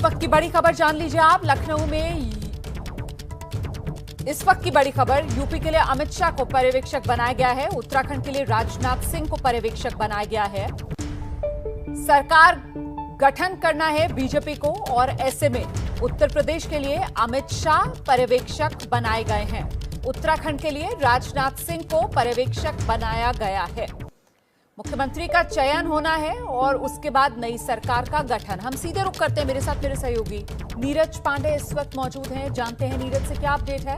वक्त की बड़ी खबर जान लीजिए आप। लखनऊ में इस वक्त की बड़ी खबर, यूपी के लिए अमित शाह को पर्यवेक्षक बनाया गया है। उत्तराखंड के लिए राजनाथ सिंह को पर्यवेक्षक बनाया गया है। सरकार गठन करना है बीजेपी को और ऐसे में उत्तर प्रदेश के लिए अमित शाह पर्यवेक्षक बनाए गए हैं। उत्तराखंड के लिए राजनाथ सिंह को पर्यवेक्षक बनाया गया है। मुख्यमंत्री का चयन होना है और उसके बाद नई सरकार का गठन। हम सीधे रुख करते हैं, मेरे साथ मेरे सहयोगी नीरज पांडे इस वक्त मौजूद हैं। जानते हैं नीरज से क्या अपडेट है।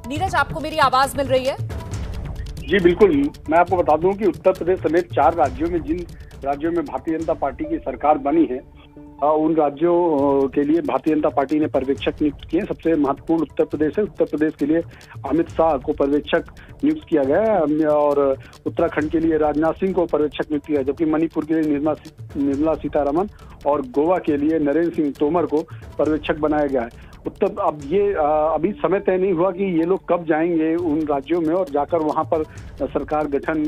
नीरज, आपको मेरी आवाज मिल रही है? जी बिल्कुल, मैं आपको बता दूं कि उत्तर प्रदेश समेत 4 राज्यों में जिन राज्यों में भारतीय जनता पार्टी की सरकार बनी है उन राज्यों के लिए भारतीय जनता पार्टी ने पर्यवेक्षक नियुक्त किए। सबसे महत्वपूर्ण उत्तर प्रदेश है। उत्तर प्रदेश के लिए अमित शाह को पर्यवेक्षक नियुक्त किया गया है और उत्तराखंड के लिए राजनाथ सिंह को पर्यवेक्षक नियुक्त किया है, जबकि मणिपुर के लिए निर्मला सीतारमण और गोवा के लिए नरेंद्र सिंह तोमर को पर्यवेक्षक बनाया गया है। अब ये अभी समय तय नहीं हुआ कि ये लोग कब जाएंगे उन राज्यों में और जाकर वहां पर सरकार गठन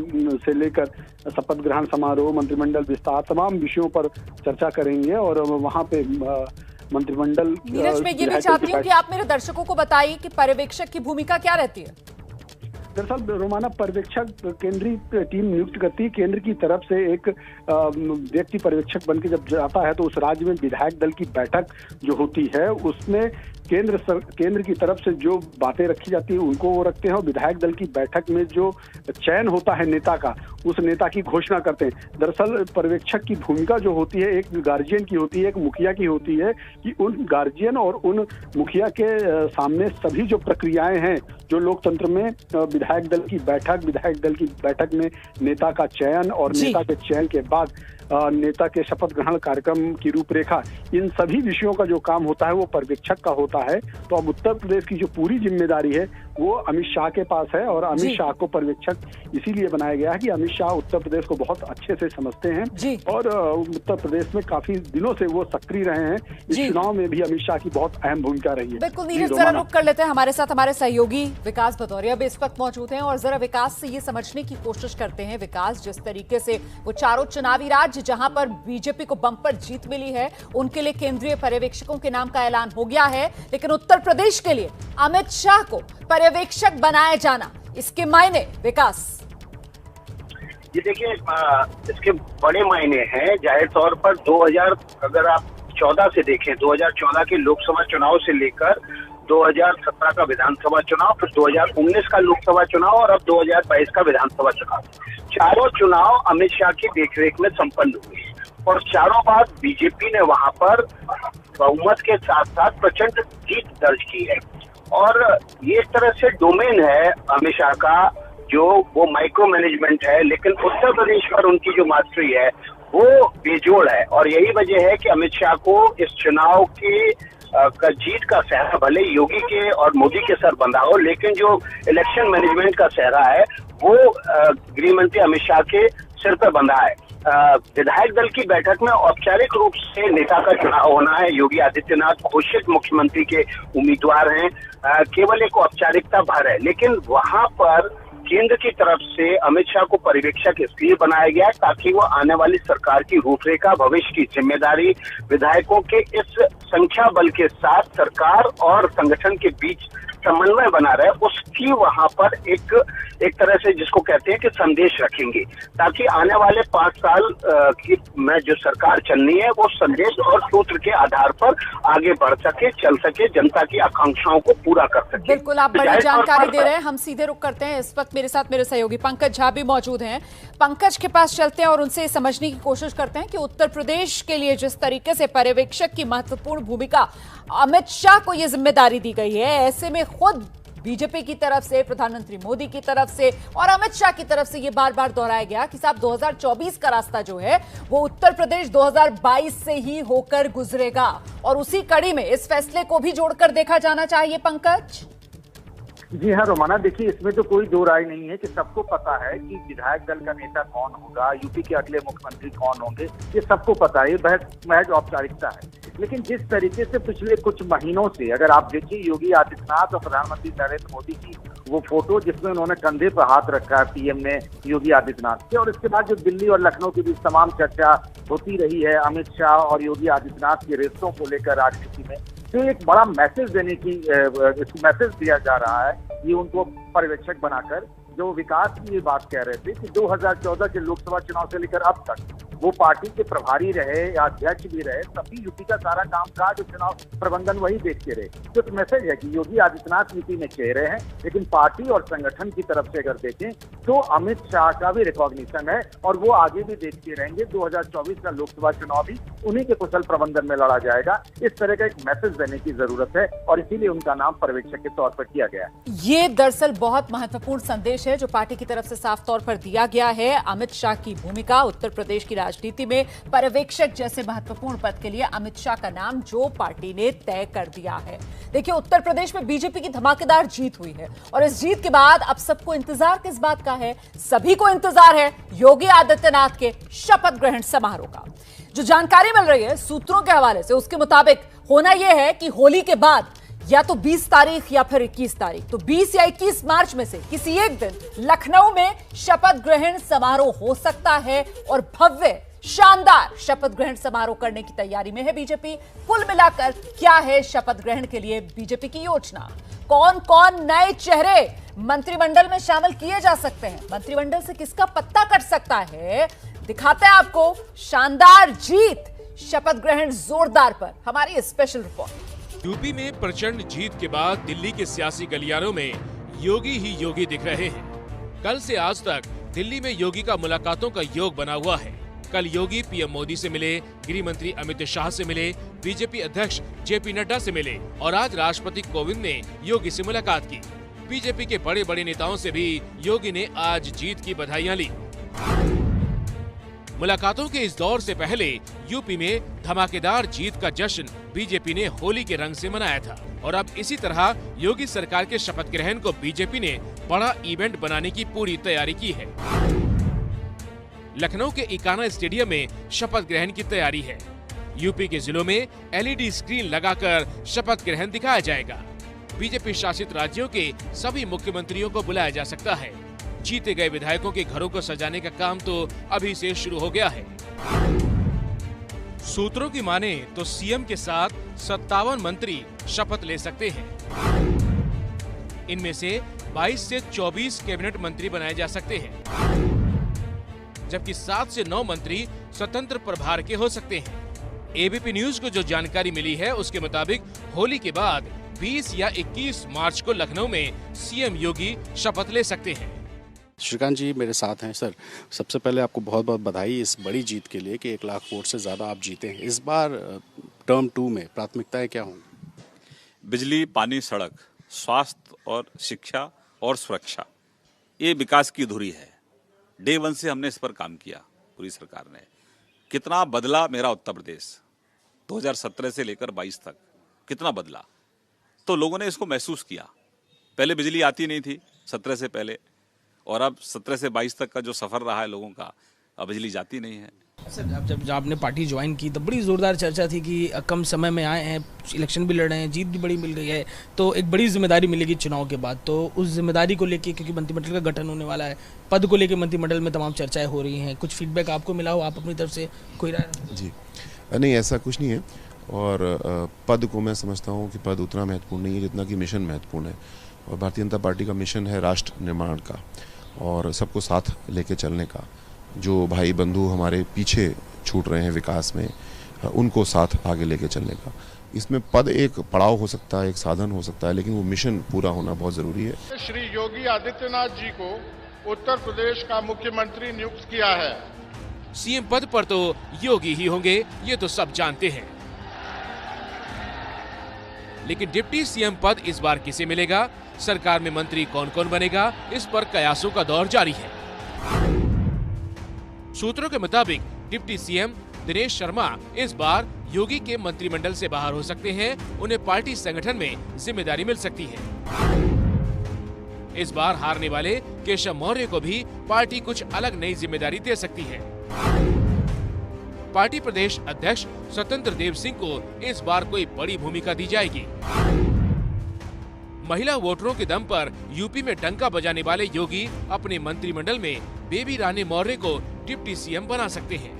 से लेकर शपथ ग्रहण समारोह, मंत्रिमंडल विस्तार, तमाम विषयों पर चर्चा करेंगे और वहां पे मंत्रिमंडल। नीरज, मैं ये भी चाहती हूँ कि आप मेरे दर्शकों को बताइए कि पर्यवेक्षक की भूमिका क्या रहती है। दरअसल रोमाना, पर्यवेक्षक केंद्रीय टीम नियुक्त करती है। केंद्र की तरफ से एक व्यक्ति पर्यवेक्षक बनकर जब जाता है तो उस राज्य में विधायक दल की बैठक जो होती है उसमें केंद्र की तरफ से जो बातें रखी जाती है उनको वो रखते हैं और विधायक दल की बैठक में जो चयन होता है नेता का, उस नेता की घोषणा करते हैं। दरअसल पर्यवेक्षक की भूमिका जो होती है एक गार्जियन की होती है, एक मुखिया की होती है कि उन गार्जियन और उन मुखिया के सामने सभी जो प्रक्रियाएं हैं जो लोकतंत्र में विधायक दल की बैठक में नेता का चयन और नेता के चयन के बाद नेता के शपथ ग्रहण कार्यक्रम की रूपरेखा, इन सभी विषयों का जो काम होता है वो पर्यवेक्षक का होता है। तो अब उत्तर प्रदेश की जो पूरी जिम्मेदारी है वो अमित शाह के पास है और अमित शाह को पर्यवेक्षक इसीलिए बनाया गया है कि अमित शाह उत्तर प्रदेश को बहुत अच्छे से समझते हैं और उत्तर प्रदेश में काफी दिनों से वो सक्रिय रहे हैं। इस चुनाव में भी अमित शाह की बहुत अहम भूमिका रही है। बिल्कुल नीरज, जरा रुक कर लेते हैं। हमारे साथ हमारे सहयोगी विकास भदौरिया भी इस वक्त मौजूद हैं और जरा विकास से ये समझने की कोशिश करते हैं। विकास, जिस तरीके से वो चारों चुनावी राज्य जहां पर बीजेपी को बम्पर जीत मिली है उनके लिए केंद्रीय पर्यवेक्षकों के नाम का ऐलान हो गया है, लेकिन उत्तर प्रदेश के लिए अमित शाह को पर्यवेक्षक बनाया जाना, इसके मायने विकास? ये देखिए, इसके बड़े मायने हैं। जाहिर तौर पर 2014 से देखें, 2014 के लोकसभा चुनाव से लेकर 2017 का विधानसभा चुनाव, फिर 2019 का लोकसभा चुनाव और अब 2022 का विधानसभा चुनाव, चारों चुनाव अमित शाह की देखरेख में संपन्न हुए और चारों बार बीजेपी ने वहां पर बहुमत के साथ साथ प्रचंड जीत दर्ज की है। और ये एक तरह से डोमेन है अमित शाह का, जो वो माइक्रो मैनेजमेंट है, लेकिन उत्तर प्रदेश पर उनकी जो मास्टरी है वो बेजोड़ है। और यही वजह है कि अमित शाह को इस चुनाव के जीत का सेहरा भले योगी के और मोदी के सर बंधा हो, लेकिन जो इलेक्शन मैनेजमेंट का सेहरा है वो गृह मंत्री अमित शाह के सिर पर बंधा है। विधायक दल की बैठक में औपचारिक रूप से नेता का चुनाव होना है। योगी आदित्यनाथ घोषित मुख्यमंत्री के उम्मीदवार हैं, केवल एक औपचारिकता भर है, लेकिन वहां पर केंद्र की तरफ से अमित शाह को पर्यवेक्षक इसलिए बनाया गया है ताकि वो आने वाली सरकार की रूपरेखा, भविष्य की जिम्मेदारी, विधायकों के इस संख्या बल के साथ सरकार और संगठन के बीच समन्वय बना रहे, उसकी वहां पर एक तरह से जिसको कहते हैं कि संदेश रखेंगे, ताकि आने वाले 5 साल की में जो सरकार चलनी है वो संदेश और सूत्र के आधार पर आगे बढ़ सके, चल सके, जनता की आकांक्षाओं को पूरा कर सके। बिल्कुल, आप बड़ी जानकारी दे रहे हैं। हम सीधे रुख करते हैं। इस वक्त मेरे साथ मेरे सहयोगी पंकज झा भी मौजूद हैं। पंकज के पास चलते हैं और उनसे समझने की कोशिश करते हैं कि उत्तर प्रदेश के लिए जिस तरीके से पर्यवेक्षक की महत्वपूर्ण भूमिका अमित शाह को यह जिम्मेदारी दी गई है, ऐसे में खुद बीजेपी की तरफ से, प्रधानमंत्री मोदी की तरफ से और अमित शाह की तरफ से यह बार बार दोहराया गया कि साहब 2024 का रास्ता जो है वो उत्तर प्रदेश 2022 से ही होकर गुजरेगा और उसी कड़ी में इस फैसले को भी जोड़कर देखा जाना चाहिए। पंकज जी हाँ रोमाना, देखिए इसमें तो कोई दो राय नहीं है कि सबको पता है कि विधायक दल का नेता कौन होगा, यूपी के अगले मुख्यमंत्री कौन होंगे, ये सबको पता है। ये महज औपचारिकता है। लेकिन जिस तरीके से पिछले कुछ महीनों से अगर आप देखिए योगी आदित्यनाथ और प्रधानमंत्री नरेंद्र मोदी की वो फोटो जिसमें उन्होंने कंधे पर हाथ रखा है पीएम ने योगी आदित्यनाथ के, और इसके बाद जो दिल्ली और लखनऊ के बीच तमाम चर्चा होती रही है अमित शाह और योगी आदित्यनाथ के रिश्तों को लेकर राजनीति में, तो एक बड़ा मैसेज देने की मैसेज दिया जा रहा है ये उनको पर्यवेक्षक बनाकर, जो विकास की ये बात कह रहे थे कि 2014 के लोकसभा चुनाव से लेकर अब तक वो पार्टी के प्रभारी रहे या अध्यक्ष भी रहे, तभी यूपी का सारा कामकाज और चुनाव प्रबंधन वही देखते रहे। तो एक मैसेज है कि योगी आदित्यनाथ यूपी में चेहरे हैं, लेकिन पार्टी और संगठन की तरफ से अगर देखें तो अमित शाह का भी रिकॉग्निशन है और वो आगे भी देखते रहेंगे। 2024 का लोकसभा चुनाव भी उन्हीं के कुशल प्रबंधन में लड़ा जाएगा। इस तरह का एक मैसेज देने की जरूरत है और इसीलिए उनका नाम पर्यवेक्षक के तौर पर किया गया है। ये दरअसल बहुत महत्वपूर्ण संदेश है जो पार्टी की तरफ से साफ तौर पर दिया गया है। अमित शाह की भूमिका उत्तर प्रदेश की राजनीति में पर्यवेक्षक जैसे महत्वपूर्ण पद के लिए अमित शाह का नाम जो पार्टी ने तय कर दिया है। देखिए, उत्तर प्रदेश में बीजेपी की धमाकेदार जीत हुई है और इस जीत के बाद अब सबको इंतजार किस बात का है? सभी को इंतजार है योगी आदित्यनाथ के शपथ ग्रहण समारोह का। जो जानकारी मिल रही है सूत्रों के हवाले से, उसके मुताबिक होना यह है कि होली के बाद या तो 20 तारीख या फिर 21 तारीख, तो 20 या 21 मार्च में से किसी एक दिन लखनऊ में शपथ ग्रहण समारोह हो सकता है और भव्य शानदार शपथ ग्रहण समारोह करने की तैयारी में है बीजेपी। कुल मिलाकर क्या है शपथ ग्रहण के लिए बीजेपी की योजना? कौन कौन नए चेहरे मंत्रिमंडल में शामिल किए जा सकते हैं? मंत्रिमंडल से किसका पत्ता कट सकता है? दिखाते हैं आपको शानदार जीत, शपथ ग्रहण जोरदार पर हमारी स्पेशल रिपोर्ट। यूपी में प्रचंड जीत के बाद दिल्ली के सियासी गलियारों में योगी ही योगी दिख रहे हैं। कल से आज तक दिल्ली में योगी का मुलाकातों का योग बना हुआ है। कल योगी पीएम मोदी से मिले, गृह मंत्री अमित शाह से मिले, बीजेपी अध्यक्ष जेपी नड्डा से मिले और आज राष्ट्रपति कोविंद ने योगी से मुलाकात की। बीजेपी के बड़े बड़े नेताओं से भी योगी ने आज जीत की बधाइयां ली। मुलाकातों के इस दौर से पहले यूपी में धमाकेदार जीत का जश्न बीजेपी ने होली के रंग से मनाया था और अब इसी तरह योगी सरकार के शपथ ग्रहण को बीजेपी ने बड़ा इवेंट बनाने की पूरी तैयारी की है। लखनऊ के इकाना स्टेडियम में शपथ ग्रहण की तैयारी है। यूपी के जिलों में एलईडी स्क्रीन लगाकर शपथ ग्रहण दिखाया जाएगा। बीजेपी शासित राज्यों के सभी मुख्यमंत्रियों को बुलाया जा सकता है। जीते गए विधायकों के घरों को सजाने का काम तो अभी से शुरू हो गया है। सूत्रों की माने तो सीएम के साथ 57 मंत्री शपथ ले सकते हैं। इनमें से 22 से 24 कैबिनेट मंत्री बनाए जा सकते हैं, जबकि 7 से 9 मंत्री स्वतंत्र प्रभार के हो सकते हैं। एबीपी न्यूज को जो जानकारी मिली है उसके मुताबिक होली के बाद 20 या 21 मार्च को लखनऊ में सीएम योगी शपथ ले सकते हैं। श्रीकांत जी मेरे साथ हैं। सर, सबसे पहले आपको बहुत बहुत बधाई इस बड़ी जीत के लिए कि 1 लाख वोट से ज़्यादा आप जीते हैं। इस बार टर्म 2 में प्राथमिकताएं क्या होंगी? बिजली, पानी, सड़क, स्वास्थ्य और शिक्षा और सुरक्षा, ये विकास की धुरी है। डे 1 से हमने इस पर काम किया। पूरी सरकार ने कितना बदला मेरा उत्तर प्रदेश 2017 से लेकर 22 तक कितना बदला, तो लोगों ने इसको महसूस किया। पहले बिजली आती नहीं थी 17 से पहले, और अब 17 से 22 तक का जो सफर रहा है लोगों का, अब बिजली जाती नहीं है। सर, जब आपने पार्टी ज्वाइन की तो बड़ी जोरदार चर्चा थी कि कम समय में आए हैं, इलेक्शन भी लड़ रहे हैं, जीत भी बड़ी मिल गई है, तो एक बड़ी जिम्मेदारी मिलेगी चुनाव के बाद। तो उस जिम्मेदारी को लेके, क्योंकि मंत्रिमंडल का गठन होने वाला है, पद को लेके मंत्रिमंडल में तमाम चर्चाएं हो रही हैं, कुछ फीडबैक आपको मिला हो, आप अपनी तरफ से कोई राय? जी नहीं, ऐसा कुछ नहीं है। और पद को मैं समझता हूँ कि पद उतना महत्वपूर्ण नहीं है जितना कि मिशन महत्वपूर्ण है। और भारतीय जनता पार्टी का मिशन है राष्ट्र निर्माण का और सबको साथ लेके चलने का। जो भाई बंधु हमारे पीछे छूट रहे हैं विकास में, उनको साथ आगे लेके चलने का। इसमें पद एक पड़ाव हो सकता है, एक साधन हो सकता है, लेकिन वो मिशन पूरा होना बहुत जरूरी है। श्री योगी आदित्यनाथ जी को उत्तर प्रदेश का मुख्यमंत्री नियुक्त किया है। सीएम पद पर तो योगी ही होंगे, ये तो सब जानते हैं, लेकिन डिप्टी सीएम पद इस बार किसे मिलेगा? सरकार में मंत्री कौन कौन बनेगा? इस पर कयासों का दौर जारी है। सूत्रों के मुताबिक डिप्टी सीएम दिनेश शर्मा इस बार योगी के मंत्रिमंडल से बाहर हो सकते हैं। उन्हें पार्टी संगठन में जिम्मेदारी मिल सकती है। इस बार हारने वाले केशव मौर्य को भी पार्टी कुछ अलग नई जिम्मेदारी दे सकती है। पार्टी प्रदेश अध्यक्ष स्वतंत्र देव सिंह को इस बार कोई बड़ी भूमिका दी जाएगी। महिला वोटरों के दम पर यूपी में डंका बजाने वाले योगी अपने मंत्रिमंडल में बेबी रानी मौर्य को डिप्टी सीएम बना सकते हैं।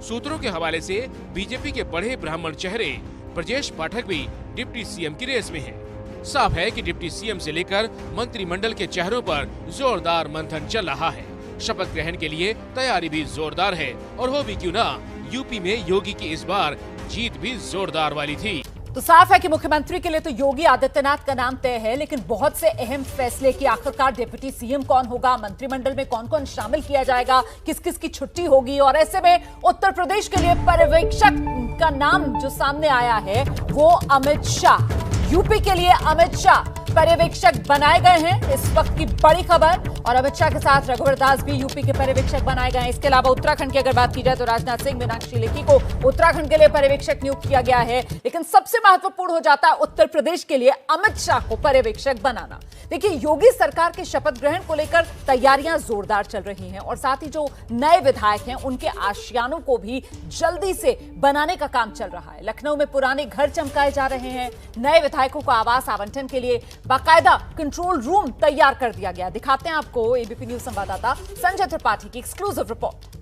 सूत्रों के हवाले से बीजेपी के बड़े ब्राह्मण चेहरे ब्रजेश पाठक भी डिप्टी सीएम की रेस में हैं। साफ है कि डिप्टी सीएम से लेकर मंत्रिमंडल के चेहरों पर जोरदार मंथन चल रहा है। शपथ ग्रहण के लिए तैयारी भी जोरदार है और हो भी क्यों ना, यूपी में योगी की इस बार जीत भी जोरदार वाली थी। तो साफ है कि मुख्यमंत्री के लिए तो योगी आदित्यनाथ का नाम तय है, लेकिन बहुत से अहम फैसले की आखिरकार डिप्टी सीएम कौन होगा, मंत्रिमंडल में कौन कौन शामिल किया जाएगा, किस किस की छुट्टी होगी, और ऐसे में उत्तर प्रदेश के लिए पर्यवेक्षक का नाम जो सामने आया है वो अमित शाह। यूपी के लिए अमित शाह पर्यवेक्षक बनाए गए हैं, इस वक्त की बड़ी खबर। और अमित शाह के साथ रघुवर दास भी यूपी के पर्यवेक्षक बनाए गए हैं। इसके अलावा उत्तराखंड की अगर बात की जाए तो राजनाथ सिंह, मीनाक्षी लेखी को उत्तराखंड के लिए पर्यवेक्षक नियुक्त किया गया है। लेकिन सबसे महत्वपूर्ण हो जाता है उत्तर प्रदेश के लिए अमित शाह को पर्यवेक्षक बनाना। देखिए, योगी सरकार के शपथ ग्रहण को लेकर तैयारियां जोरदार चल रही हैं और साथ ही जो नए विधायक हैं उनके आशियानों को भी जल्दी से बनाने का काम चल रहा है। लखनऊ में पुराने घर चमकाए जा रहे हैं। नए विधायकों को आवास आवंटन के लिए बाकायदा कंट्रोल रूम तैयार कर दिया गया। दिखाते हैं आपको एबीपी न्यूज संवाददाता संजय त्रिपाठी की एक्सक्लूसिव रिपोर्ट।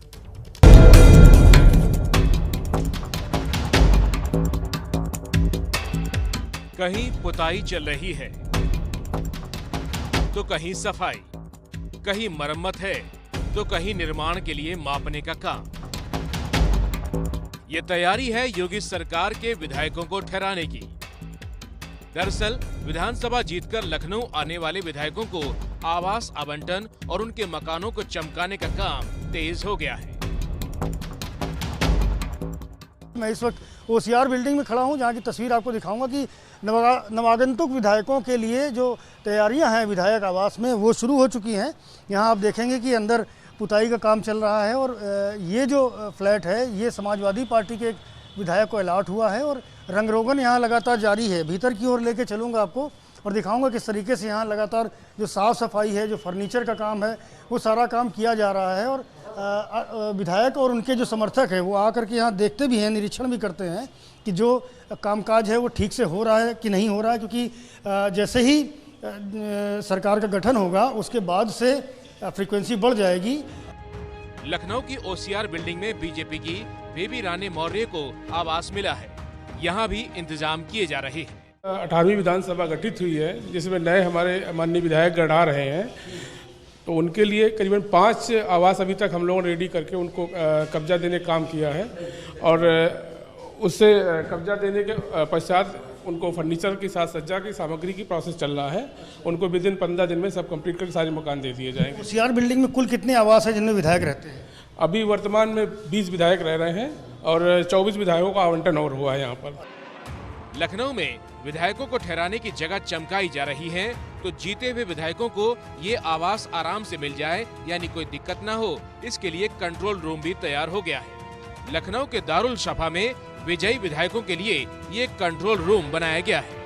कहीं पुताई चल रही है तो कहीं सफाई, कहीं मरम्मत है तो कहीं निर्माण के लिए मापने का काम। ये तैयारी है योगी सरकार के विधायकों को ठहराने की। दरअसल विधानसभा जीतकर लखनऊ आने वाले विधायकों को आवास आवंटन और उनके मकानों को चमकाने का काम तेज हो गया है। मैं इस वक्त ओसीआर बिल्डिंग में खड़ा हूं, जहां की तस्वीर आपको दिखाऊंगा कि नवागंतुक विधायकों के लिए जो तैयारियां हैं विधायक आवास में वो शुरू हो चुकी हैं। यहां आप देखेंगे कि अंदर पुताई का काम चल रहा है और ये जो फ्लैट है ये समाजवादी पार्टी के एक विधायक को अलॉट हुआ है और रंगरोगन यहाँ लगातार जारी है। भीतर की ओर लेके चलूँगा आपको और दिखाऊंगा किस तरीके से यहाँ लगातार जो साफ़ सफाई है, जो फर्नीचर का काम है, वो सारा काम किया जा रहा है। और विधायक और उनके जो समर्थक हैं वो आकर के यहाँ देखते भी हैं, निरीक्षण भी करते हैं कि जो कामकाज है वो ठीक से हो रहा है कि नहीं हो रहा है, क्योंकि जैसे ही सरकार का गठन होगा उसके बाद से फ्रीक्वेंसी बढ़ जाएगी। लखनऊ की ओसीआर बिल्डिंग में बीजेपी की बेबी रानी मौर्य को आवास मिला है। यहाँ भी इंतजाम किए जा रहे हैं। 18वीं विधानसभा गठित हुई है जिसमें नए हमारे माननीय विधायक गण आ रहे हैं, तो उनके लिए करीबन 5 आवास अभी तक हम लोगों ने रेडी करके उनको कब्जा देने का काम किया है और उससे कब्जा देने के पश्चात उनको फर्नीचर के साथ सज्जा की सामग्री की प्रोसेस चल रहा है। उनको विदिन 15 दिन में सब कंप्लीट करके सारे मकान दे दिए जाएंगे। ओसीआर बिल्डिंग में कुल कितने आवास है जिनमें विधायक रहते हैं? अभी वर्तमान में 20 विधायक रह रहे हैं और 24 विधायकों का आवंटन और हुआ है यहाँ पर। लखनऊ में विधायकों को ठहराने की जगह चमकाई जा रही है, तो जीते हुए विधायकों को ये आवास आराम से मिल जाए, यानी कोई दिक्कत न हो, इसके लिए कंट्रोल रूम भी तैयार हो गया है। लखनऊ के दारुल शफा में विजयी विधायकों के लिए ये कंट्रोल रूम बनाया गया है।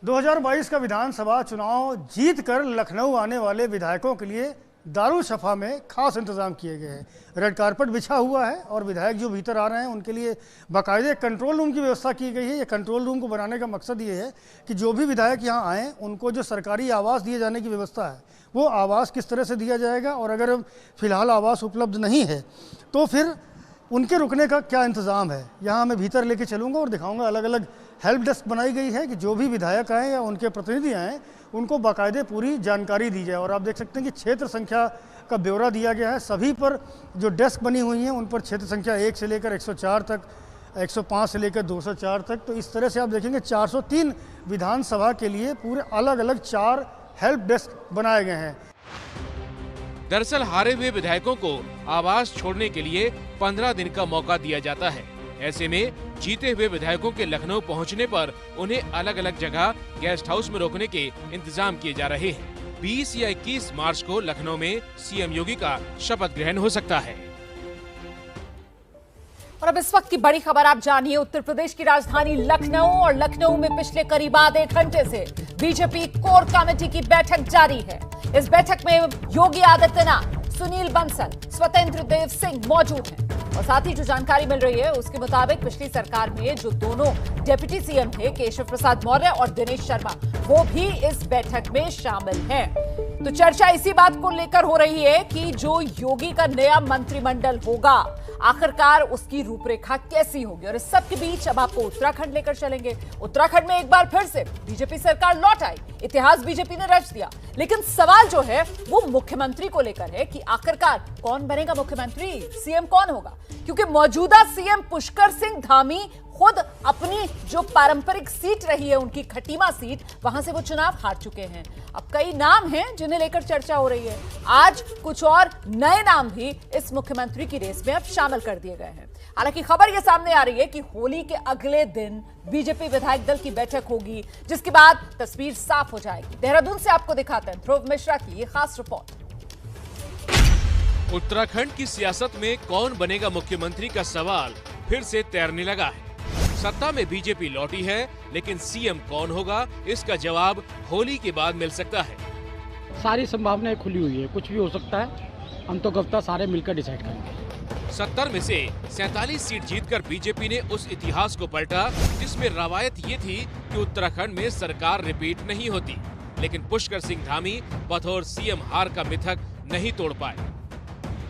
2022 का विधानसभा चुनाव जीतकर लखनऊ आने वाले विधायकों के लिए दारुल शफा में खास इंतजाम किए गए हैं। रेड कारपेट बिछा हुआ है और विधायक जो भीतर आ रहे हैं उनके लिए बाकायदे कंट्रोल रूम की व्यवस्था की गई है। ये कंट्रोल रूम को बनाने का मकसद ये है कि जो भी विधायक यहाँ आएँ उनको जो सरकारी आवास दिए जाने की व्यवस्था है वो आवास किस तरह से दिया जाएगा, और अगर फिलहाल आवास उपलब्ध नहीं है तो फिर उनके रुकने का क्या इंतज़ाम है। यहाँ मैं भीतर लेके चलूँगा और दिखाऊँगा अलग अलग हेल्प डेस्क बनाई गई है कि जो भी विधायक आएँ या उनके प्रतिनिधि आएँ उनको बाकायदे पूरी जानकारी दी जाए। और आप देख सकते हैं कि क्षेत्र संख्या का ब्यौरा दिया गया है। सभी पर जो डेस्क बनी हुई हैं उन पर क्षेत्र संख्या 1 से लेकर 104 तक, 105 से लेकर 204 तक। तो इस तरह से आप देखेंगे 403 विधानसभा के लिए पूरे अलग अलग 4 हेल्प डेस्क बनाए गए हैं। दरअसल हारे हुए विधायकों को आवास छोड़ने के लिए 15 दिन का मौका दिया जाता है। ऐसे में जीते हुए विधायकों के लखनऊ पहुंचने पर उन्हें अलग अलग जगह गेस्ट हाउस में रोकने के इंतजाम किए जा रहे हैं। 20 या 21 मार्च को लखनऊ में सीएम योगी का शपथ ग्रहण हो सकता है। और अब इस वक्त की बड़ी खबर आप जानिए। उत्तर प्रदेश की राजधानी लखनऊ और लखनऊ में पिछले करीब आधे घंटे से बीजेपी कोर कमेटी की बैठक जारी है। इस बैठक में योगी आदित्यनाथ, सुनील बंसल, स्वतंत्र देव सिंह मौजूद हैं। और साथ ही जो जानकारी मिल रही है उसके मुताबिक पिछली सरकार में जो दोनों डिप्टी सीएम थे, केशव प्रसाद मौर्य और दिनेश शर्मा, वो भी इस बैठक में शामिल हैं। तो चर्चा इसी बात को लेकर हो रही है कि जो योगी का नया मंत्रिमंडल होगा, आखिरकार उसकी रूपरेखा कैसी होगी। और इस सब के बीच अब आपको उत्तराखंड लेकर चलेंगे। उत्तराखंड में एक बार फिर से बीजेपी सरकार लौट आई, इतिहास बीजेपी ने रच दिया। लेकिन सवाल जो है वो मुख्यमंत्री को लेकर है कि आखिरकार कौन बनेगा मुख्यमंत्री, सीएम कौन होगा। क्योंकि मौजूदा सीएम पुष्कर सिंह धामी खुद अपनी जो पारंपरिक सीट रही है, उनकी खटीमा सीट, वहां से वो चुनाव हार चुके हैं। अब कई नाम हैं जिन्हें लेकर चर्चा हो रही है। आज कुछ और नए नाम भी इस मुख्यमंत्री की रेस में अब शामिल कर दिए गए हैं। हालांकि खबर यह सामने आ रही है कि होली के अगले दिन बीजेपी विधायक दल की बैठक होगी, जिसके बाद तस्वीर साफ हो जाएगी। देहरादून से आपको दिखाते हैं ध्रुव मिश्रा की ये खास रिपोर्ट। उत्तराखंड की सियासत में कौन बनेगा मुख्यमंत्री का सवाल फिर से तैरने लगा है। सत्ता में बीजेपी लौटी है, लेकिन सीएम कौन होगा, इसका जवाब होली के बाद मिल सकता है। सारी संभावनाएं खुली हुई है, कुछ भी हो सकता है। हम तो कविता सारे मिलकर डिसाइड करेंगे। 70 में से 47 सीट जीतकर बीजेपी ने उस इतिहास को पलटा जिसमें रवायत ये थी कि उत्तराखंड में सरकार रिपीट नहीं होती। लेकिन पुष्कर सिंह धामी बतौर सीएम हार का मिथक नहीं तोड़ पाए।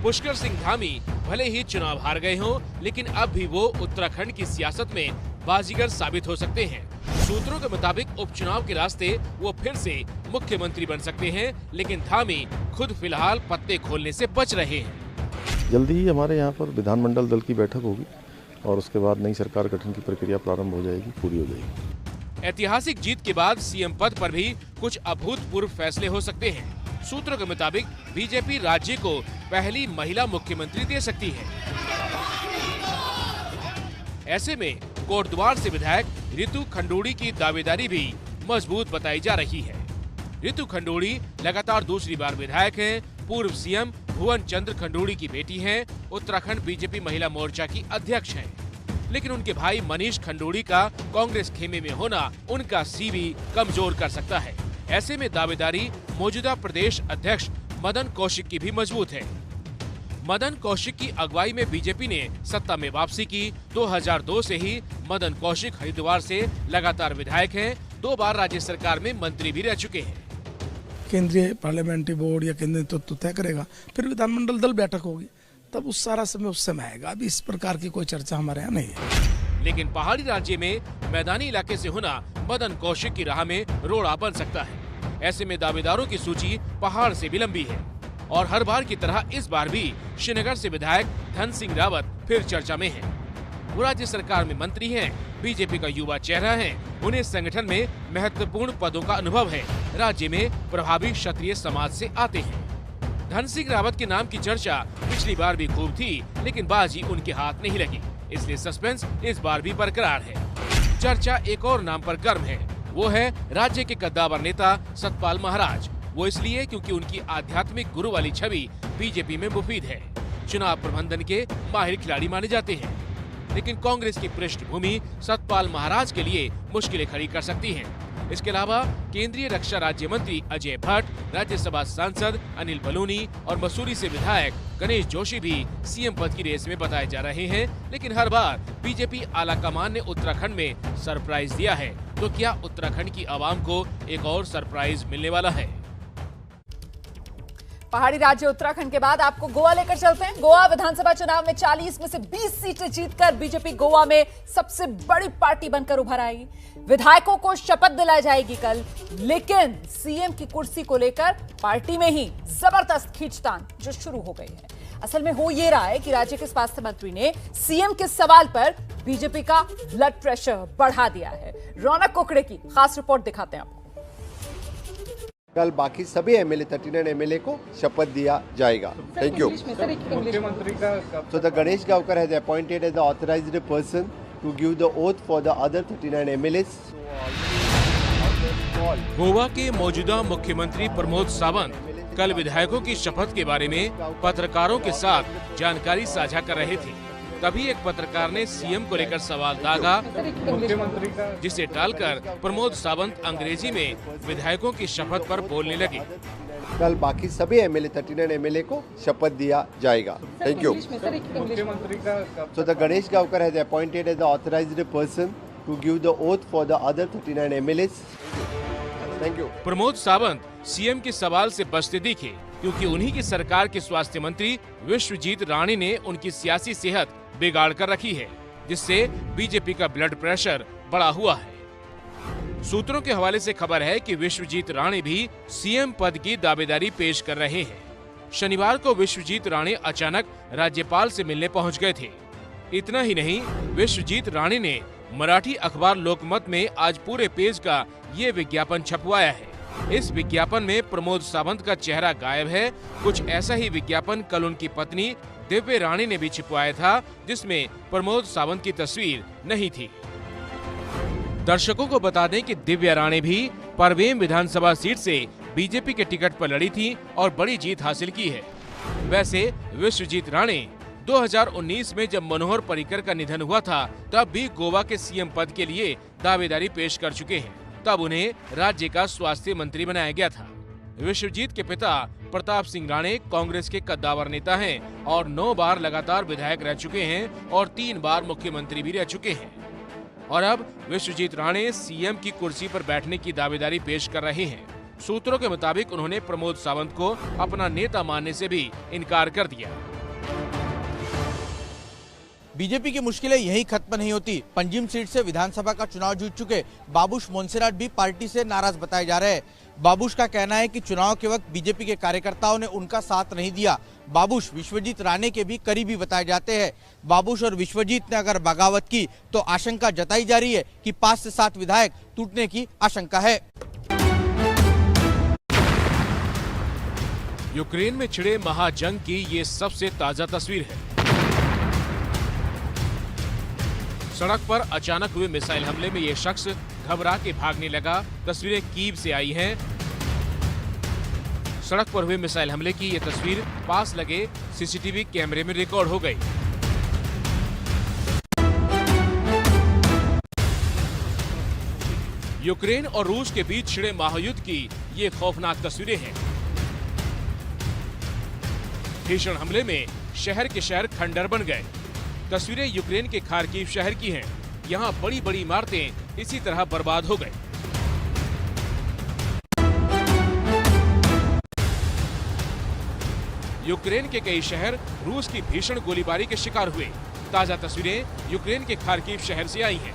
पुष्कर सिंह धामी भले ही चुनाव हार गए हों, लेकिन अब भी वो उत्तराखंड की सियासत में बाजीगर साबित हो सकते हैं। सूत्रों के मुताबिक उपचुनाव के रास्ते वो फिर से मुख्यमंत्री बन सकते हैं, लेकिन धामी खुद फिलहाल पत्ते खोलने से बच रहे हैं। जल्दी ही हमारे यहाँ पर विधानमंडल दल की बैठक होगी और उसके बाद नई सरकार गठन की प्रक्रिया प्रारंभ हो जाएगी, पूरी हो जाएगी। ऐतिहासिक जीत के बाद सीएम पद पर भी कुछ अभूतपूर्व फैसले हो सकते हैं। सूत्रों के मुताबिक बीजेपी राज्य को पहली महिला मुख्यमंत्री दे सकती है। ऐसे में कोटद्वार से विधायक रितु खंडूड़ी की दावेदारी भी मजबूत बताई जा रही है। रितु खंडूड़ी लगातार दूसरी बार विधायक हैं, पूर्व सीएम भुवन चंद्र खंडूड़ी की बेटी हैं, उत्तराखंड बीजेपी महिला मोर्चा की अध्यक्ष हैं। लेकिन उनके भाई मनीष खंडूड़ी का कांग्रेस खेमे में होना उनका सीवी कमजोर कर सकता है। ऐसे में दावेदारी मौजूदा प्रदेश अध्यक्ष मदन कौशिक की भी मजबूत है। मदन कौशिक की अगुवाई में बीजेपी ने सत्ता में वापसी की। 2002 से ही मदन कौशिक हरिद्वार से लगातार विधायक हैं, 2 बार राज्य सरकार में मंत्री भी रह चुके हैं। केंद्रीय पार्लियामेंट्री बोर्ड या केंद्रीय नेतृत्व तय करेगा, फिर विधानमंडल दल बैठक होगी, तब उस सारा समय उस समय आएगा। अभी इस प्रकार की कोई चर्चा हमारे यहाँ नहीं है। लेकिन पहाड़ी राज्य में मैदानी इलाके से होना मदन कौशिक की राह में रोड़ा बन सकता है। ऐसे में दावेदारों की सूची पहाड़ से भी लंबी है और हर बार की तरह इस बार भी श्रीनगर से विधायक धन सिंह रावत फिर चर्चा में हैं। वो राज्य सरकार में मंत्री हैं, बीजेपी का युवा चेहरा है, उन्हें संगठन में महत्वपूर्ण पदों का अनुभव है, राज्य में प्रभावी क्षत्रिय समाज से आते हैं। धन सिंह रावत के नाम की चर्चा पिछली बार भी खूब थी, लेकिन बाजी उनके हाथ नहीं लगी, इसलिए सस्पेंस इस बार भी बरकरार है। चर्चा एक और नाम पर गर्म है, वो है राज्य के कद्दावर नेता सतपाल महाराज। वो इसलिए क्योंकि उनकी आध्यात्मिक गुरु वाली छवि बीजेपी में मुफीद है। चुनाव प्रबंधन के माहिर खिलाड़ी माने जाते हैं, लेकिन कांग्रेस की पृष्ठभूमि सतपाल महाराज के लिए मुश्किलें खड़ी कर सकती हैं। इसके अलावा केंद्रीय रक्षा राज्य मंत्री अजय भट्ट, राज्यसभा सांसद अनिल बलूनी और मसूरी से विधायक गणेश जोशी भी सीएम पद की रेस में बताए जा रहे हैं। लेकिन हर बार बीजेपी आलाकमान ने उत्तराखंड में सरप्राइज दिया है, तो क्या उत्तराखंड की आवाम को एक और सरप्राइज मिलने वाला है? पहाड़ी राज्य उत्तराखंड के बाद आपको गोवा लेकर चलते हैं। गोवा विधानसभा चुनाव में 40 में से 20 सीटें जीतकर बीजेपी गोवा में सबसे बड़ी पार्टी बनकर उभर आएगी। विधायकों को शपथ दिलाई जाएगी कल, लेकिन सीएम की कुर्सी को लेकर पार्टी में ही जबरदस्त खींचतान जो शुरू हो गई है। असल में हो ये रहा है कि राज्य के स्वास्थ्य मंत्री ने सीएम के सवाल पर बीजेपी का ब्लड प्रेशर बढ़ा दिया है। रौनक कुकड़े की खास रिपोर्ट दिखाते हैं आपको। कल बाकी सभी एमएलए 39 एमएलए को शपथ दिया जाएगा। Thank you. So the Ganesh Gavkar has appointed as the authorized person to give the oath for the other 39 MLAs. Goa के मौजूदा मुख्यमंत्री प्रमोद सावंत कल विधायकों की शपथ के बारे में पत्रकारों के साथ जानकारी साझा कर रहे थे। तभी एक पत्रकार ने सीएम को लेकर सवाल दागा, जिसे टालकर प्रमोद सावंत अंग्रेजी में विधायकों की शपथ पर बोलने लगे। कल बाकी सभी एमएलए 39 एमएलए को शपथ दिया जाएगा। Thank you. So the Ganesh Gavkar has appointed as the authorized person to give the oath for the other 39 MLAs. Thank you. Pramod Sawant CM के सवाल से बचते दिखे क्योंकि उन्हीं की सरकार के स्वास्थ्य मंत्री विश्वजीत राणे ने उनकी सियासी सेहत बिगाड़ कर रखी है, जिससे बीजेपी का ब्लड प्रेशर बढ़ा हुआ है। सूत्रों के हवाले से खबर है कि विश्वजीत राणे भी सीएम पद की दावेदारी पेश कर रहे हैं। शनिवार को विश्वजीत राणे अचानक राज्यपाल से मिलने पहुंच गए थे। इतना ही नहीं, विश्वजीत राणे ने मराठी अखबार लोकमत में आज पूरे पेज का ये विज्ञापन छपवाया है। इस विज्ञापन में प्रमोद सावंत का चेहरा गायब है। कुछ ऐसा ही विज्ञापन कल उनकी पत्नी दिव्या राणे ने भी छपवाया था, जिसमें प्रमोद सावंत की तस्वीर नहीं थी। दर्शकों को बता दें कि दिव्या राणे भी परवेम विधानसभा सीट से बीजेपी के टिकट पर लड़ी थी और बड़ी जीत हासिल की है। वैसे विश्वजीत राणे 2019 में जब मनोहर पर्रिकर का निधन हुआ था, तब भी गोवा के सीएम पद के लिए दावेदारी पेश कर चुके हैं। तब उन्हें राज्य का स्वास्थ्य मंत्री बनाया गया था। विश्वजीत के पिता प्रताप सिंह राणे कांग्रेस के कद्दावर नेता हैं और 9 बार लगातार विधायक रह चुके हैं और 3 बार मुख्यमंत्री भी रह चुके हैं। और अब विश्वजीत राणे सीएम की कुर्सी पर बैठने की दावेदारी पेश कर रहे हैं। सूत्रों के मुताबिक उन्होंने प्रमोद सावंत को अपना नेता मानने से भी इनकार कर दिया। बीजेपी की मुश्किलें यही खत्म नहीं होती। पंजिम सीट से विधानसभा का चुनाव जीत चुके बाबूश मोन्सेरात भी पार्टी से नाराज बताए जा रहे हैं। बाबूश का कहना है कि चुनाव के वक्त बीजेपी के कार्यकर्ताओं ने उनका साथ नहीं दिया। बाबूश विश्वजीत राणे के भी करीबी बताए जाते हैं। बाबूश और विश्वजीत ने अगर बगावत की तो आशंका जताई जा रही है कि 5 से 7 विधायक टूटने की आशंका है। यूक्रेन में छिड़े महाजंग की ये सबसे ताजा तस्वीर है। सड़क पर अचानक हुए मिसाइल हमले में ये शख्स घबरा के भागने लगा। तस्वीरें कीव से आई हैं। सड़क पर हुए मिसाइल हमले की ये तस्वीर पास लगे सीसीटीवी कैमरे में रिकॉर्ड हो गई। यूक्रेन और रूस के बीच छिड़े महायुद्ध की ये खौफनाक तस्वीरें हैं। भीषण हमले में शहर के शहर खंडर बन गए। तस्वीरें यूक्रेन के खार्किव शहर की हैं। यहाँ बड़ी बड़ी इमारतें इसी तरह बर्बाद हो गई। यूक्रेन के कई शहर रूस की भीषण गोलीबारी के शिकार हुए। ताजा तस्वीरें यूक्रेन के खार्किव शहर से आई हैं।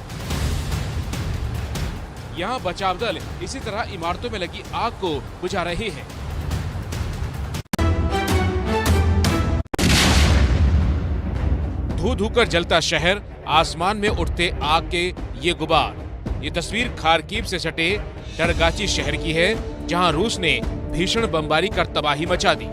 यहाँ बचाव दल इसी तरह इमारतों में लगी आग को बुझा रहे हैं। धू-धू कर जलता शहर, आसमान में उठते आग के ये गुबार। ये तस्वीर खार्किव से सटे डरगाची शहर की है, जहां रूस ने भीषण बमबारी कर तबाही मचा दी।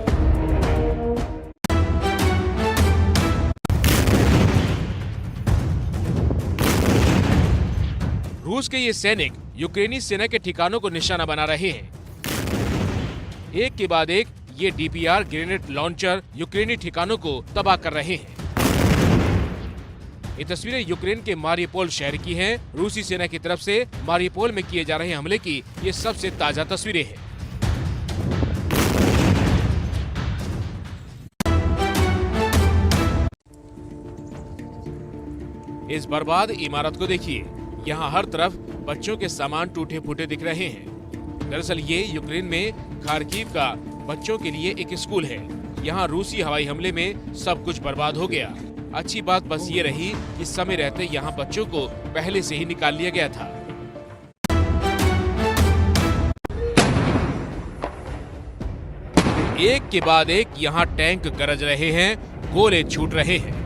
रूस के ये सैनिक यूक्रेनी सेना के ठिकानों को निशाना बना रहे हैं। एक के बाद एक ये डीपीआर ग्रेनेड लॉन्चर यूक्रेनी ठिकानों को तबाह कर रहे हैं। ये तस्वीरें यूक्रेन के मारियोपोल शहर की हैं। रूसी सेना की तरफ से मारियोपोल में किए जा रहे हमले की ये सबसे ताजा तस्वीरें हैं। इस बर्बाद इमारत को देखिए। यहाँ हर तरफ बच्चों के सामान टूटे फूटे दिख रहे हैं। दरअसल ये यूक्रेन में खार्किव का बच्चों के लिए एक स्कूल है। यहाँ रूसी हवाई हमले में सब कुछ बर्बाद हो गया। अच्छी बात बस ये रही कि समय रहते यहाँ बच्चों को पहले से ही निकाल लिया गया था। एक के बाद एक यहाँ टैंक गरज रहे हैं, गोले छूट रहे हैं।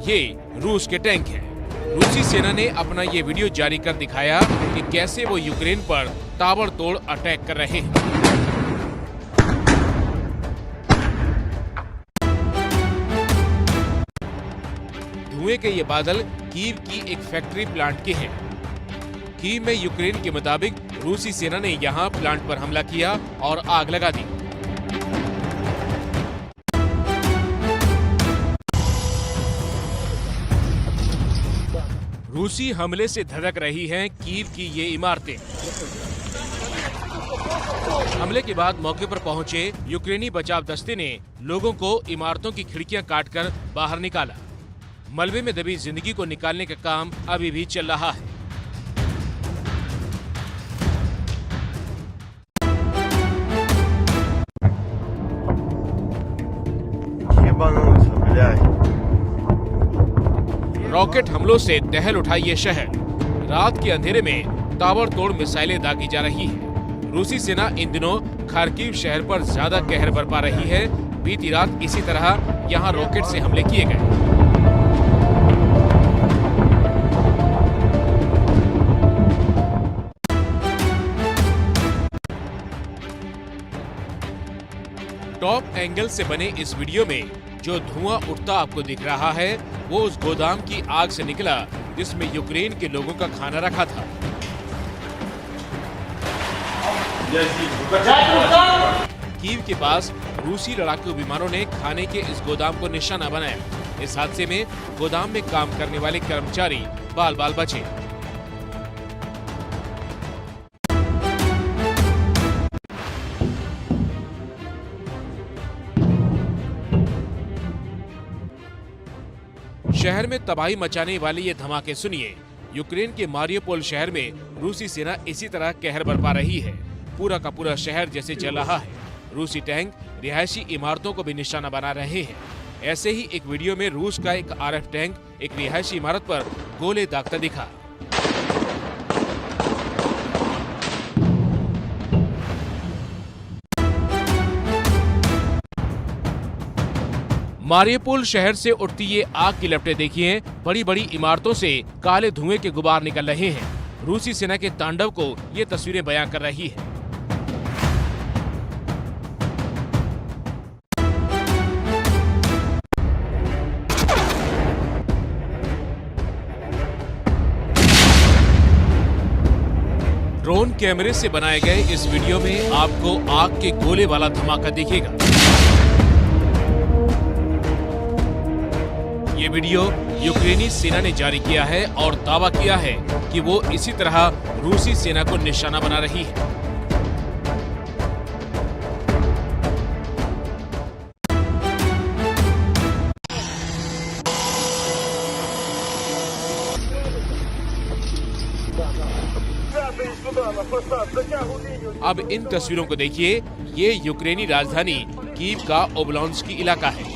ये रूस के टैंक हैं। रूसी सेना ने अपना ये वीडियो जारी कर दिखाया कि कैसे वो यूक्रेन पर ताबड़तोड़ अटैक कर रहे हैं। धुएं के ये बादल कीव की एक फैक्ट्री प्लांट के हैं। कीव में यूक्रेन के मुताबिक रूसी सेना ने यहां प्लांट पर हमला किया और आग लगा दी। रूसी हमले से धधक रही हैं कीव की ये इमारतें। हमले के बाद मौके पर पहुंचे यूक्रेनी बचाव दस्ते ने लोगों को इमारतों की खिड़कियां काटकर बाहर निकाला। मलबे में दबी जिंदगी को निकालने का काम अभी भी चल रहा है। रॉकेट हमलों से दहल उठा ये शहर। रात के अंधेरे में ताबड़तोड़ मिसाइलें दागी जा रही है। रूसी सेना इन दिनों खार्किव शहर पर ज्यादा कहर बरपा रही है। बीती रात इसी तरह यहां रॉकेट से हमले किए गए। टॉप एंगल से बने इस वीडियो में जो धुआं उठता आपको दिख रहा है वो उस गोदाम की आग से निकला जिसमें यूक्रेन के लोगों का खाना रखा था। कीव के पास रूसी लड़ाकू विमानों ने खाने के इस गोदाम को निशाना बनाया। इस हादसे में गोदाम में काम करने वाले कर्मचारी बाल बाल बचे। शहर में तबाही मचाने वाले ये धमाके सुनिए। यूक्रेन के मारियोपोल शहर में रूसी सेना इसी तरह कहर बरपा रही है। पूरा का पूरा शहर जैसे जल रहा है। रूसी टैंक रिहायशी इमारतों को भी निशाना बना रहे हैं। ऐसे ही एक वीडियो में रूस का एक आरएफ टैंक एक रिहायशी इमारत पर गोले दागता दिखा। मारियोपोल शहर से उठती ये आग की लपटें देखिए। बड़ी बड़ी इमारतों से काले धुएं के गुबार निकल रहे हैं। रूसी सेना के तांडव को ये तस्वीरें बयां कर रही है। ड्रोन कैमरे से बनाए गए इस वीडियो में आपको आग के गोले वाला धमाका दिखेगा। ये वीडियो यूक्रेनी सेना ने जारी किया है और दावा किया है कि वो इसी तरह रूसी सेना को निशाना बना रही है। अब इन तस्वीरों को देखिए। ये यूक्रेनी राजधानी कीव का ओब्लांस्की इलाका है।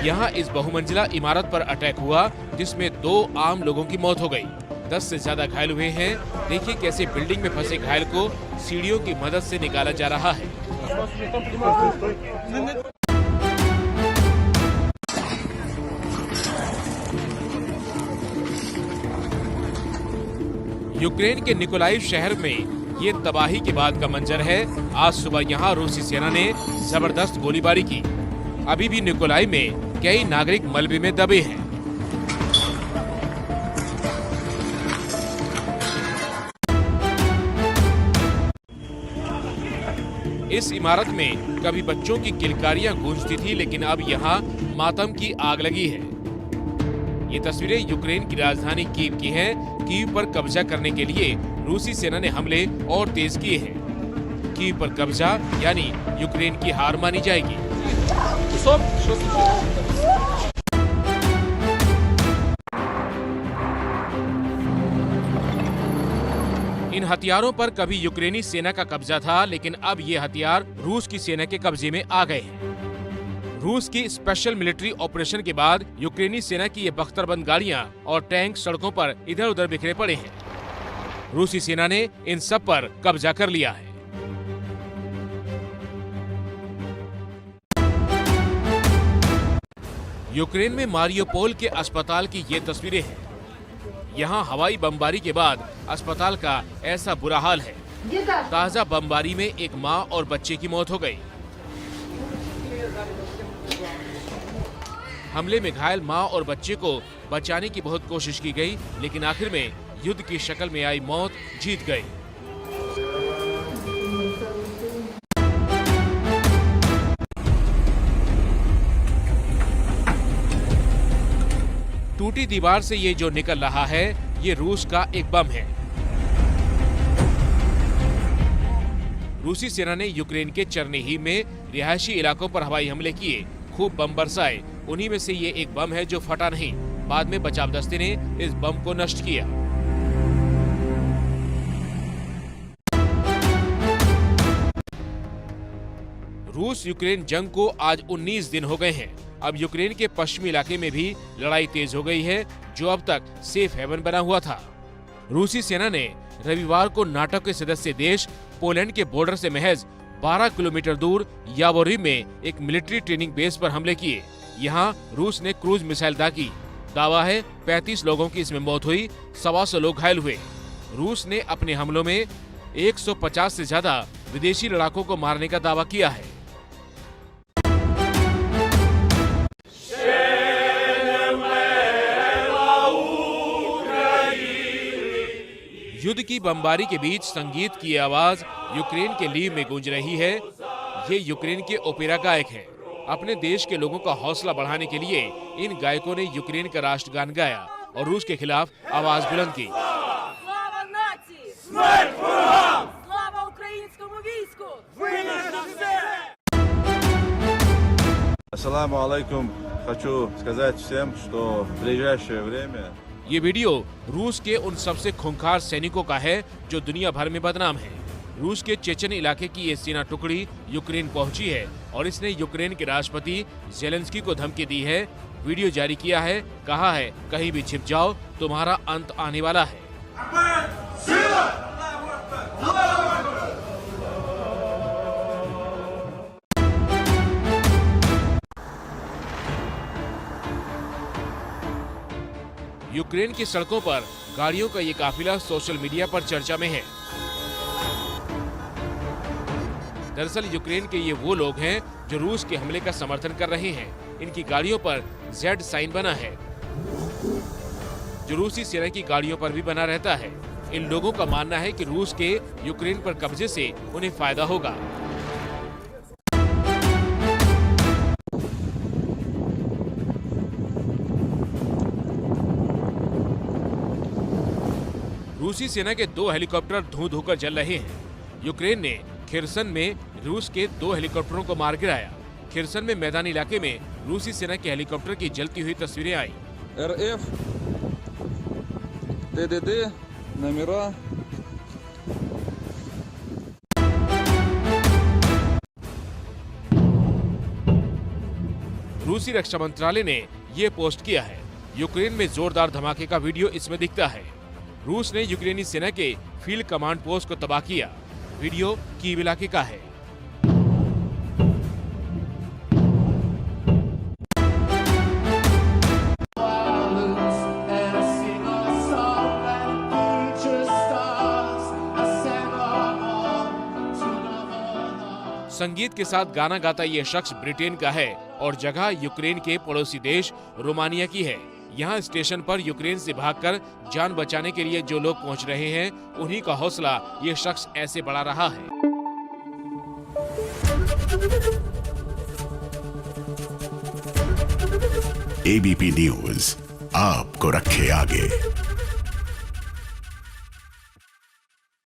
यहाँ इस बहुमंजिला इमारत पर अटैक हुआ जिसमें 2 आम लोगों की मौत हो गई। 10 से ज्यादा घायल हुए हैं। देखिए कैसे बिल्डिंग में फंसे घायल को सीढ़ियों की मदद से निकाला जा रहा है। यूक्रेन के निकोलाइव शहर में ये तबाही के बाद का मंजर है। आज सुबह यहाँ रूसी सेना ने जबरदस्त गोलीबारी की। अभी भी निकोलाइव में कई नागरिक मलबे में दबे हैं। इस इमारत में कभी बच्चों की किलकारियां गूंजती थी, लेकिन अब यहाँ मातम की आग लगी है। ये तस्वीरें यूक्रेन की राजधानी कीव की हैं। कीव पर कब्जा करने के लिए रूसी सेना ने हमले और तेज किए हैं। कीव पर कब्जा यानी यूक्रेन की हार मानी जाएगी। इन हथियारों पर कभी यूक्रेनी सेना का कब्जा था, लेकिन अब ये हथियार रूस की सेना के कब्जे में आ गए हैं। रूस की स्पेशल मिलिट्री ऑपरेशन के बाद यूक्रेनी सेना की ये बख्तरबंद गाड़ियां और टैंक सड़कों पर इधर उधर बिखरे पड़े हैं। रूसी सेना ने इन सब पर कब्जा कर लिया है। यूक्रेन में मारियोपोल के अस्पताल की ये तस्वीरें हैं। यहाँ हवाई बमबारी के बाद अस्पताल का ऐसा बुरा हाल है। ताजा बमबारी में एक मां और बच्चे की मौत हो गई। हमले में घायल मां और बच्चे को बचाने की बहुत कोशिश की गई, लेकिन आखिर में युद्ध की शक्ल में आई मौत जीत गई। टूटी दीवार से ये जो निकल रहा है ये रूस का एक बम है। रूसी सेना ने यूक्रेन के चरनीहिव में रिहायशी इलाकों पर हवाई हमले किए, खूब बम बरसाए। उन्हीं में से ये एक बम है जो फटा नहीं। बाद में बचाव दस्ते ने इस बम को नष्ट किया। रूस यूक्रेन जंग को आज 19 दिन हो गए हैं। अब यूक्रेन के पश्चिमी इलाके में भी लड़ाई तेज हो गई है, जो अब तक सेफ हेवन बना हुआ था। रूसी सेना ने रविवार को नाटो के सदस्य देश पोलैंड के बॉर्डर से महज 12 किलोमीटर दूर यावोरिव में एक मिलिट्री ट्रेनिंग बेस पर हमले किए। यहाँ रूस ने क्रूज मिसाइल दागी। दावा है 35 लोगों की इसमें मौत हुई, 125 लोग घायल हुए। रूस ने अपने हमलों में 150 से ज्यादा विदेशी लड़ाकों को मारने का दावा किया है। युद्ध की बमबारी के बीच संगीत की आवाज यूक्रेन के लीव में गूंज रही है। ये यूक्रेन के ओपेरा गायक हैं। अपने देश के लोगों का हौसला बढ़ाने के लिए इन गायकों ने यूक्रेन का राष्ट्रगान गाया और रूस के खिलाफ आवाज बुलंद की। Ассаламу алейкум. Хочу сказать всем, что в ближайшее время ये वीडियो रूस के उन सबसे खूंखार सैनिकों का है जो दुनिया भर में बदनाम है। रूस के चेचन इलाके की ये सेना टुकड़ी यूक्रेन पहुंची है और इसने यूक्रेन के राष्ट्रपति जेलेंस्की को धमकी दी है। वीडियो जारी किया है, कहा है कहीं भी छिप जाओ, तुम्हारा अंत आने वाला है। यूक्रेन की सड़कों पर गाड़ियों का ये काफिला सोशल मीडिया पर चर्चा में है। दरअसल यूक्रेन के ये वो लोग हैं जो रूस के हमले का समर्थन कर रहे हैं। इनकी गाड़ियों पर Z साइन बना है, जो रूसी सेना की गाड़ियों पर भी बना रहता है। इन लोगों का मानना है कि रूस के यूक्रेन पर कब्जे से उन्हें फायदा होगा। रूसी सेना के 2 हेलीकॉप्टर धू-धू कर जल रहे हैं। यूक्रेन ने खिर्सन में रूस के 2 हेलीकॉप्टरों को मार गिराया। खिर्सन में मैदानी इलाके में रूसी सेना के हेलीकॉप्टर की जलती हुई तस्वीरें आई। РФ, ТДД, номера. रूसी रक्षा मंत्रालय ने ये पोस्ट किया है। यूक्रेन में जोरदार धमाके का वीडियो इसमें दिखता है। रूस ने यूक्रेनी सेना के फील्ड कमांड पोस्ट को तबाह किया। वीडियो कीव इलाके का है। संगीत के साथ गाना गाता ये शख्स ब्रिटेन का है और जगह यूक्रेन के पड़ोसी देश रोमानिया की है। यहाँ स्टेशन पर यूक्रेन से भागकर जान बचाने के लिए जो लोग पहुँच रहे हैं, उन्हीं का हौसला ये शख्स ऐसे बढ़ा रहा है। ABP न्यूज़ आपको रखे आगे।